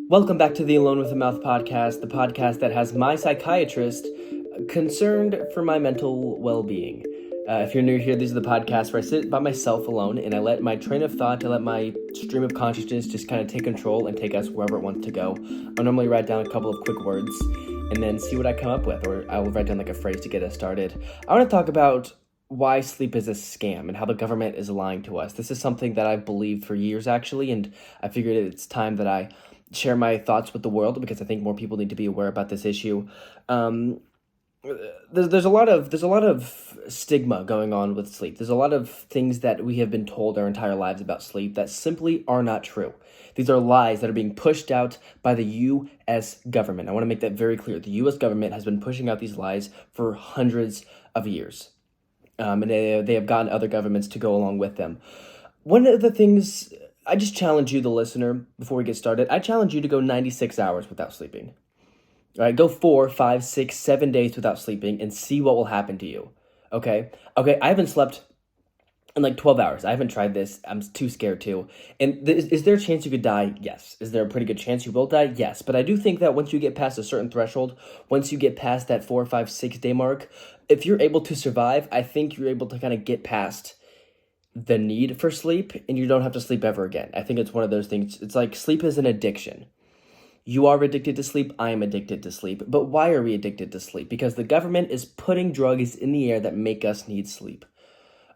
Welcome back to the Alone with a Mouth podcast, the podcast that has my psychiatrist concerned for my mental well-being. If you're new here, these are the podcasts where I sit by myself alone and I let my train of thought, I let my stream of consciousness just kind of take control and take us wherever it wants to go. I'll normally write down a couple of quick words and then see what I come up with, or I will write down like a phrase to get us started. I want to talk about why sleep is a scam and how the government is lying to us. This is something that I've believed for years, actually, and I figured it's time that I share my thoughts with the world because I think more people need to be aware about this issue. There's a lot of stigma going on with sleep. There's a lot of things that we have been told our entire lives about sleep that simply are not true. These are lies that are being pushed out by the U.S. government. I want to make that very clear. The U.S. government has been pushing out these lies for hundreds of years. And they have gotten other governments to go along with them. One of the things, I just challenge you, the listener, before we get started, I challenge you to go 96 hours without sleeping. All right, go 4, 5, 6, 7 days without sleeping and see what will happen to you. Okay, I haven't slept in like 12 hours. I haven't tried this. I'm too scared to. And is there a chance you could die? Yes. Is there a pretty good chance you will die? Yes. But I do think that once you get past a certain threshold, once you get past that 4, 5, 6 day mark, if you're able to survive, I think you're able to kind of get past the need for sleep and you don't have to sleep ever again. I think it's one of those things. It's like sleep is an addiction. You are addicted to sleep. I am addicted to sleep. But why are we addicted to sleep? Because the government is putting drugs in the air that make us need sleep.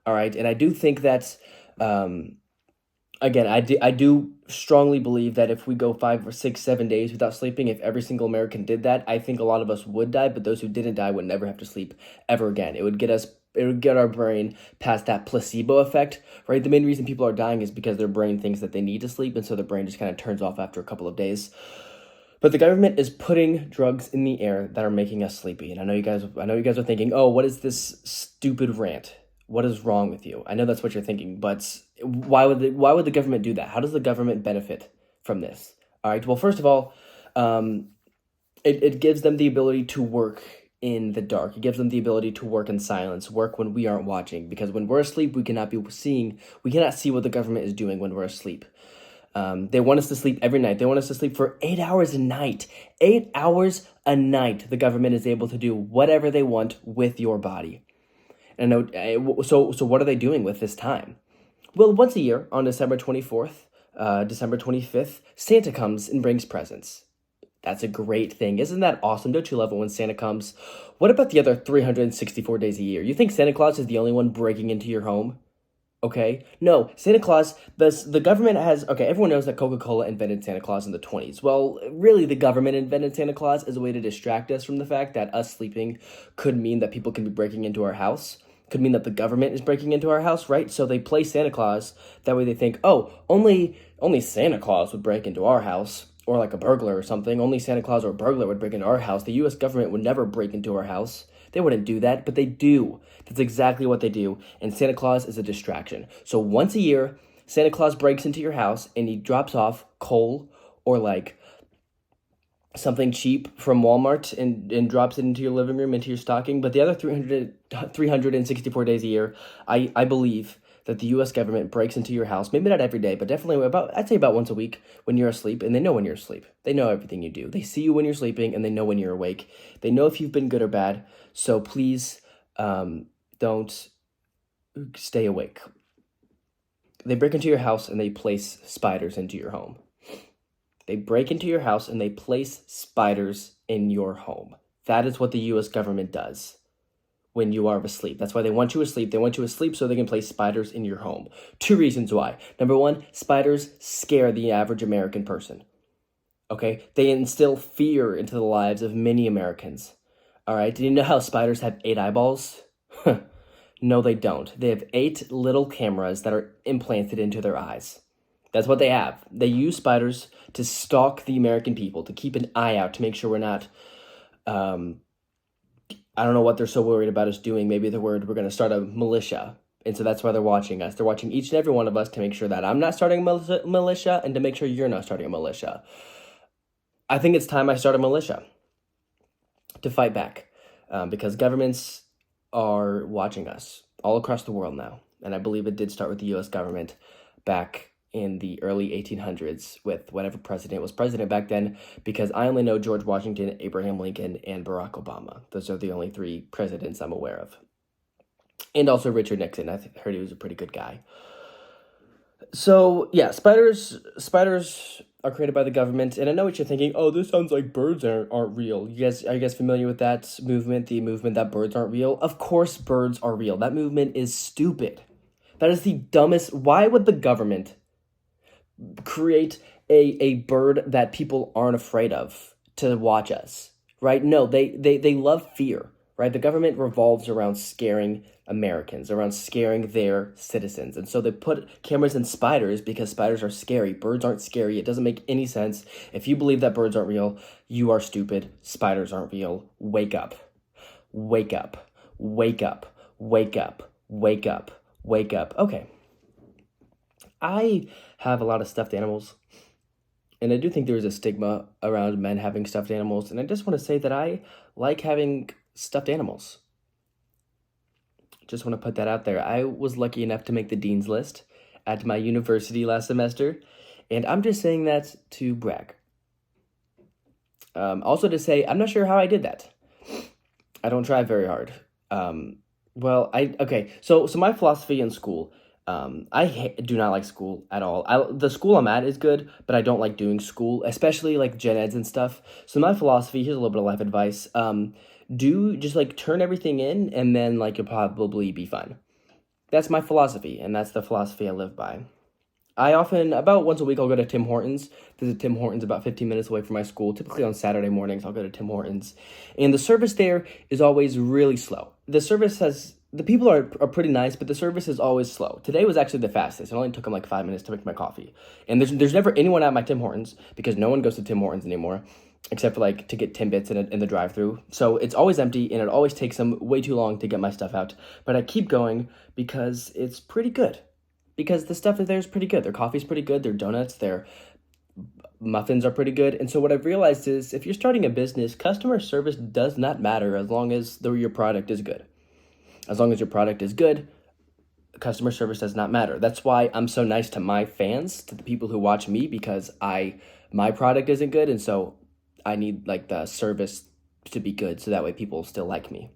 All right. And I do think that, again, I do strongly believe that if we go 5 or 6, 7 days without sleeping, if every single American did that, I think a lot of us would die. But those who didn't die would never have to sleep ever again. It would get our brain past that placebo effect, right? The main reason people are dying is because their brain thinks that they need to sleep, and so the brain just kind of turns off after a couple of days. But the government is putting drugs in the air that are making us sleepy. And I know you guys are thinking, "Oh, what is this stupid rant? What is wrong with you?" I know that's what you're thinking, but why would the government do that? How does the government benefit from this? All right. Well, first of all, it gives them the ability to work in the dark. It gives them the ability to work in silence, work when we aren't watching. Because when we're asleep, we cannot see what the government is doing when we're asleep. They want us to sleep every night. They want us to sleep for 8 hours a night. 8 hours a night. The government is able to do whatever they want with your body. And so what are they doing with this time? Well, once a year on December 24th, December 25th, Santa comes and brings presents. That's a great thing. Isn't that awesome? Don't you love it when Santa comes? What about the other 364 days a year? You think Santa Claus is the only one breaking into your home? Okay. No, Santa Claus, the government has, okay, everyone knows that Coca-Cola invented Santa Claus in the 20s. Well, really, the government invented Santa Claus as a way to distract us from the fact that us sleeping could mean that people can be breaking into our house, could mean that the government is breaking into our house, right? So they play Santa Claus. That way they think, oh, only Santa Claus would break into our house, or like a burglar or something. Only Santa Claus or a burglar would break into our house. The U.S. government would never break into our house. They wouldn't do that, but they do. That's exactly what they do, and Santa Claus is a distraction. So once a year, Santa Claus breaks into your house, and he drops off coal or like something cheap from Walmart and drops it into your living room, into your stocking. But the other 364 days a year, I believe that the U.S. government breaks into your house, maybe not every day, but definitely I'd say about once a week when you're asleep, and they know when you're asleep. They know everything you do. They see you when you're sleeping, and they know when you're awake. They know if you've been good or bad, so please don't stay awake. They break into your house, and they place spiders into your home. They break into your house, and they place spiders in your home. That is what the U.S. government does when you are asleep. That's why they want you asleep. They want you asleep so they can place spiders in your home. 2 reasons why. Number 1, spiders scare the average American person. Okay? They instill fear into the lives of many Americans. All right? Did you know how spiders have 8 eyeballs? No, they don't. They have 8 little cameras that are implanted into their eyes. That's what they have. They use spiders to stalk the American people, to keep an eye out, to make sure we're not I don't know what they're so worried about us doing. Maybe the word we're going to start a militia. And so that's why they're watching us. They're watching each and every one of us to make sure that I'm not starting a militia and to make sure you're not starting a militia. I think it's time I start a militia to fight back because governments are watching us all across the world now. And I believe it did start with the U.S. government back in the early 1800s with whatever president was president back then, because I only know George Washington, Abraham Lincoln, and Barack Obama. Those are the only three presidents I'm aware of. And also Richard Nixon. I heard he was a pretty good guy. So yeah, spiders are created by the government, and I know what you're thinking. Oh, this sounds like birds aren't real. Are you guys familiar with that movement? The movement that birds aren't real. Of course, birds are real. That movement is stupid. That is the dumbest. Why would the government create a bird that people aren't afraid of to watch us? Right? No, they love fear. Right? The government revolves around scaring Americans, around scaring their citizens. And so they put cameras in spiders because spiders are scary. Birds aren't scary. It doesn't make any sense. If you believe that birds aren't real, you are stupid. Spiders aren't real. Wake up. Wake up. Wake up. Wake up. Wake up. Wake up. Okay. I have a lot of stuffed animals. And I do think there's a stigma around men having stuffed animals. And I just want to say that I like having stuffed animals. Just want to put that out there. I was lucky enough to make the dean's list at my university last semester, and I'm just saying that to brag. Also to say, I'm not sure how I did that. I don't try very hard. So my philosophy in school, I do not like school at all. The school I'm at is good, but I don't like doing school, especially like gen eds and stuff. So my philosophy, here's a little bit of life advice. Do just like turn everything in, and then like you'll probably be fine. That's my philosophy, and that's the philosophy I live by. I often, about once a week, I'll go to Tim Hortons. There's a Tim Hortons about 15 minutes away from my school. Typically on Saturday mornings, I'll go to Tim Hortons. And the service there is always really slow. The people are pretty nice, but the service is always slow. Today was actually the fastest. It only took them like 5 minutes to make my coffee. And there's never anyone at my Tim Hortons, because no one goes to Tim Hortons anymore, except for like to get Timbits in the drive-thru. So it's always empty, and it always takes them way too long to get my stuff out. But I keep going because it's pretty good. Because the stuff there is pretty good. Their coffee's pretty good. Their donuts, their muffins are pretty good. And so what I've realized is, if you're starting a business, customer service does not matter as long as your product is good. As long as your product is good, customer service does not matter. That's why I'm so nice to my fans, to the people who watch me, because my product isn't good, and so I need like the service to be good, so that way people still like me.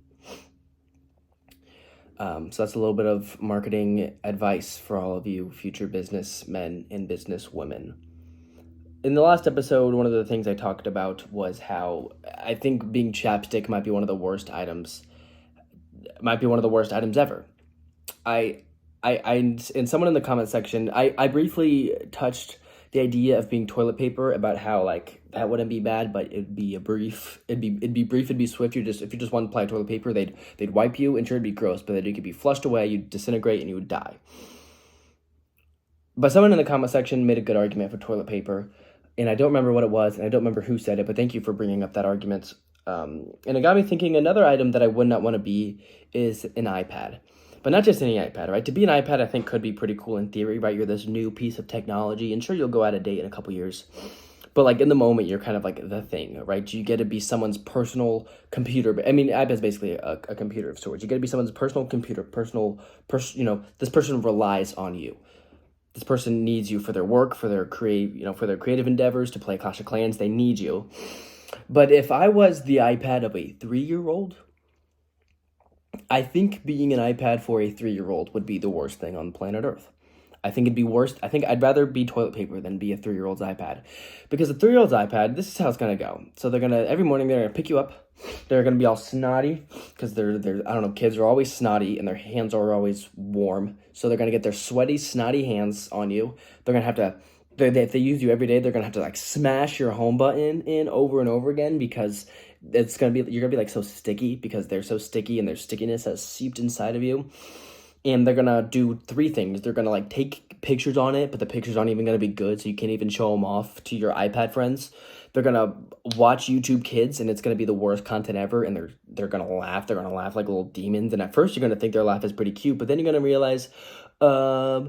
So that's a little bit of marketing advice for all of you future businessmen and businesswomen. In the last episode, one of the things I talked about was how I think being chapstick might be one of the worst items ever. And someone in the comment section, I briefly touched the idea of being toilet paper, about how like that wouldn't be bad, but it'd be brief, it'd be swift. If you just want to apply toilet paper, they'd wipe you, and sure, it'd be gross, but then you could be flushed away, you'd disintegrate, and you would die. But someone in the comment section made a good argument for toilet paper, and I don't remember what it was, and I don't remember who said it, but thank you for bringing up that argument. And it got me thinking, another item that I would not want to be is an iPad. But not just any iPad, right? To be an iPad, I think, could be pretty cool in theory, right? You're this new piece of technology, and sure, you'll go out of date in a couple years. But, like, in the moment, you're kind of like the thing, right? You get to be someone's personal computer. I mean, iPad's basically a computer of sorts. You get to be someone's personal computer, this person relies on you. This person needs you for their work, for their creative endeavors, to play Clash of Clans. They need you. But if I was the iPad of a 3-year-old, I think being an iPad for a 3-year-old would be the worst thing on planet Earth. I think it'd be worse. I think I'd rather be toilet paper than be a 3-year-old's iPad. Because a 3-year-old's iPad, this is how it's going to go. So every morning they're going to pick you up. They're going to be all snotty, because kids are always snotty, and their hands are always warm. So they're going to get their sweaty, snotty hands on you. They're going to have to, if they use you every day, they're going to have to like smash your home button in over and over again, because you're going to be like so sticky, because they're so sticky, and their stickiness has seeped inside of you. And they're going to do 3 things. They're going to like take pictures on it, but the pictures aren't even going to be good, so you can't even show them off to your iPad friends. They're going to watch YouTube Kids, and it's going to be the worst content ever, and they're going to laugh. They're going to laugh like little demons, and at first you're going to think their laugh is pretty cute, but then you're going to realize, at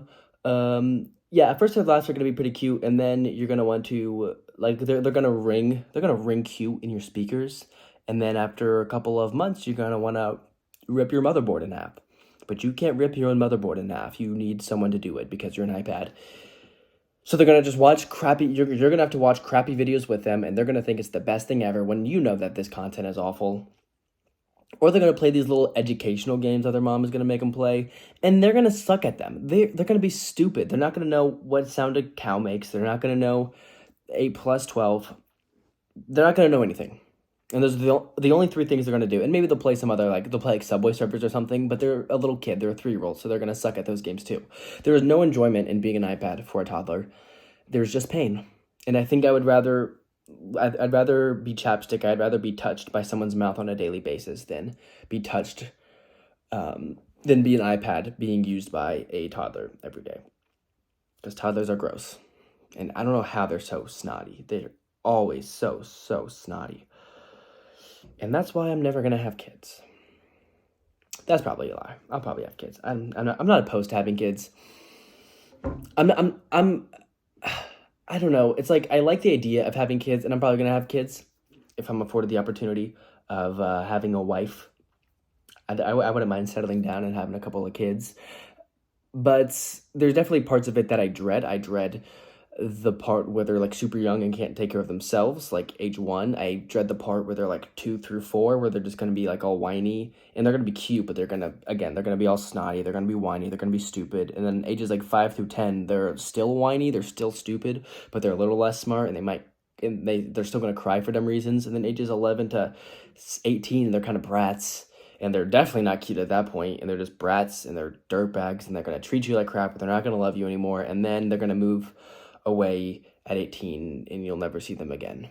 first their laughs are going to be pretty cute, and then you're going to want to, like, they're going to ring cute in your speakers, and then after a couple of months, you're going to want to rip your motherboard in half. But you can't rip your own motherboard in half. You need someone to do it, because you're an iPad. So they're going to just watch crappy, you're going to have to watch crappy videos with them, and they're going to think it's the best thing ever when you know that this content is awful. Or they're going to play these little educational games that their mom is going to make them play, and they're going to suck at them. They're going to be stupid. They're not going to know what sound a cow makes. They're not going to know 8 plus 12. They're not going to know anything. And those are the only three things they're going to do. And maybe they'll play some other, like, they'll play like Subway Surfers or something, but they're a little kid. They're a 3-year-old, so they're going to suck at those games too. There is no enjoyment in being an iPad for a toddler. There's just pain. And I think I'd rather be chapstick. I'd rather be touched by someone's mouth on a daily basis than be touched, than be an iPad being used by a toddler every day. Because toddlers are gross. And I don't know how they're so snotty. They're always so snotty. And that's why I'm never going to have kids. That's probably a lie. I'll probably have kids. I'm not opposed to having kids. I don't know. It's like, I like the idea of having kids, and I'm probably going to have kids if I'm afforded the opportunity of having a wife. I wouldn't mind settling down and having a couple of kids. But there's definitely parts of it that I dread. I dread the part where they're like super young and can't take care of themselves, like age 1. I dread the part where they're like 2 through 4, where they're just going to be like all whiny, and they're going to be cute, but they're going to be all snotty. They're going to be whiny. They're going to be stupid. And then ages like 5 through 10, they're still whiny. They're still stupid, but they're a little less smart, and they're still going to cry for dumb reasons. And then ages 11 to 18, they're kind of brats. And they're definitely not cute at that point, and they're just brats, and they're dirtbags, and they're going to treat you like crap, but they're not going to love you anymore. And then they're going to move away at 18, and you'll never see them again.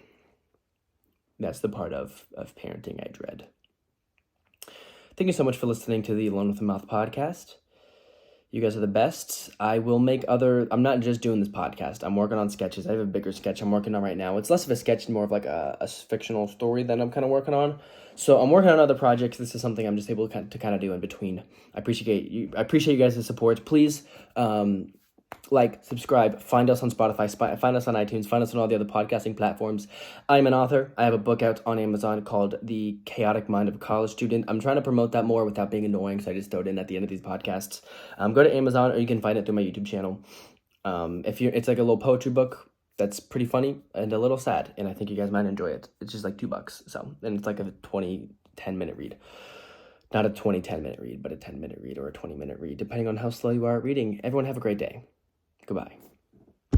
That's the part of parenting I dread. Thank you so much for listening to the Alone with the Mouth podcast. You guys are the best. I'm not just doing this podcast. I'm working on sketches. I have a bigger sketch I'm working on right now. It's less of a sketch and more of like a fictional story that I'm kind of working on. So I'm working on other projects. This is something I'm just able to kind of do in between. I appreciate you guys' support. Please, like, subscribe, find us on Spotify, find us on iTunes, find us on all the other podcasting platforms. I'm an author. I have a book out on Amazon called The Chaotic Mind of a College Student. I'm trying to promote that more without being annoying, so I just throw it in at the end of these podcasts. Go to Amazon, or you can find it through my YouTube channel. It's like a little poetry book that's pretty funny and a little sad, and I think you guys might enjoy it. It's just like $2, and it's like a 10-minute read. Not a 10-minute read, but a 10-minute read or a 20-minute read, depending on how slow you are at reading. Everyone have a great day. Goodbye.